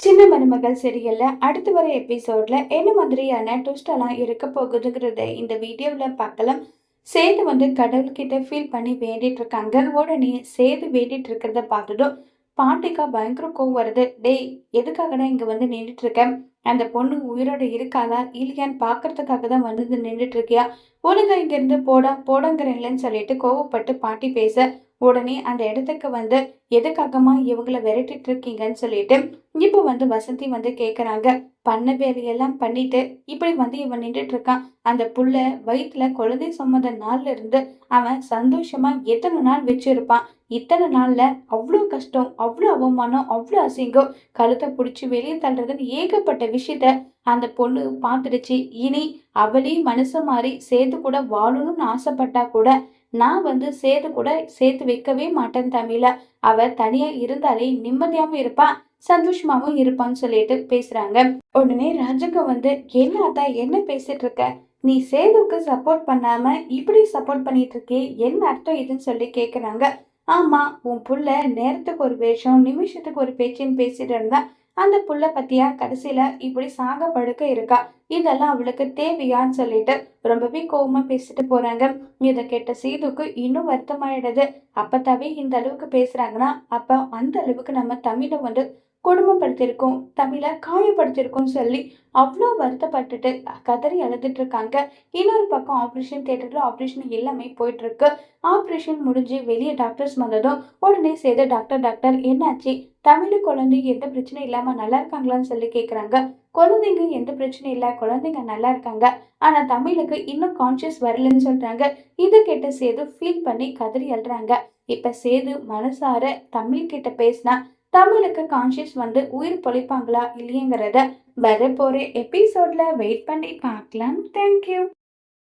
சின்ன மருமகள் சீரியல்ல அடுத்து வர எபிசோட்ல என்ன மாதிரியான ட்விஸ்ட் எல்லாம் இருக்க போகுதுங்கிறத இந்த வீடியோல பார்க்கலாம். சேது கடவுள்கிட்ட ஃபீல் பண்ணி வேண்டிட்டு இருக்காங்க. உடனே சேது வேண்டிட்டு இருக்கிறத பார்த்ததும் பாட்டிக்கா பயங்கர கோவம் வருது. டேய், எதுக்காகடா இங்க நின்றுட்டு இருக்க? அந்த பொண்ணு உயிரோட இருக்காளா இல்லையான்னு பாக்குறதுக்காக தான் நின்றுட்டு இருக்கியா? ஒழுங்கா இங்க இருந்து போடா போடாங்கிறேன்லன்னு சொல்லிட்டு கோவப்பட்டு பாட்டி பேச, உடனே அந்த இடத்துக்கு எதுக்காகமா இவங்கள விரட்டிட்டு இருக்கீங்கன்னு சொல்லிட்டு இப்போ வசந்தி கேக்குறாங்க. பண்ண வேலையெல்லாம் பண்ணிட்டு இப்படி இவன் நின்றுட்டு இருக்கான். அந்த புள்ள வயிற்றுல குழந்தை சுமந்த நாள்ல இருந்து அவன் சந்தோஷமா எத்தனை நாள் வச்சிருப்பான். இத்தனை நாள்ல அவ்வளோ கஷ்டம், அவ்வளோ அவமானம், அவ்வளோ அசிங்கம், கழுத்தை பிடிச்சி வெளியே தள்ளுறதுன்னு ஏகப்பட்ட விஷயத்த அந்த பொண்ணு பார்த்துடுச்சு. இனி அவளே மனசு மாறி சேர்த்து கூட வாழணும்னு ஆசைப்பட்டா கூட நான் சேது கூட சேர்த்து வைக்கவே மாட்டேன் தமிழ. அவ தனியா இருந்தாலே நிம்மதியாவும் இருப்பா, சந்தோஷமாவும் இருப்பான்னு சொல்லிட்டு பேசுறாங்க. உடனே ராஜுக்கு என்னதா என்ன பேசிட்டு இருக்க? நீ சேதுக்கு சப்போர்ட் பண்ணாம இப்படி சப்போர்ட் பண்ணிட்டு இருக்கே, என்ன அர்த்தம் இதுன்னு சொல்லி கேக்குறாங்க. ஆமா, உன் புள்ள நேரத்துக்கு ஒரு வேஷம் நிமிஷத்துக்கு ஒரு பேச்சுன்னு பேசிட்டு இருந்தா அந்த புள்ள பத்தியா கடைசியில இப்படி சாக படுக்க இருக்கா. இதெல்லாம் அவளுக்கு தேவையான்னு சொல்லிட்டு ரொம்பவே கோவமா பேசிட்டு போறாங்க. இதை கேட்ட சீதுக்கு இன்னும் வருத்தமாயிடுது. அப்பத்தாவே இந்த அளவுக்கு பேசுறாங்கன்னா அப்ப அந்த அளவுக்கு நம்ம தமிழை கொடுமைப்படுத்திருக்கோம், தமிழை காயப்படுத்திருக்கோம் சொல்லி அவ்வளோ வருத்தப்பட்டுட்டு கதறி அழுதுட்டு இருக்காங்க. இன்னொரு பக்கம் ஆப்ரேஷன் தியேட்டர்ல ஆப்ரேஷன் எல்லாமே போயிட்டு இருக்கு. ஆப்ரேஷன் முடிஞ்சு வெளியே டாக்டர்ஸ் வந்ததும் உடனே செய்த டாக்டர் டாக்டர் என்னாச்சு, தமிழ் குழந்தை எந்த பிரச்சனையும் இல்லாம நல்லா இருக்காங்களான்னு சொல்லி கேக்குறாங்க. குழந்தைங்க எந்த பிரச்சனையும் இல்ல, குழந்தைங்க நல்லா இருக்காங்க, ஆனா தமிழுக்கு இன்னும் கான்சியஸ் வரலன்னு சொல்றாங்க. இதை கேட்ட சேது ஃபீல் பண்ணி கதறி அழுறாங்க. இப்ப சேது மனசார தமிழ் கிட்ட பேசினா தமிழுக்கு கான்சியஸ் உயிர் பொழைப்பாங்களா இல்லையங்கிறத வரப்போற எபிசோட்ல வெயிட் பண்ணி பார்க்கலாம். தேங்க்யூ.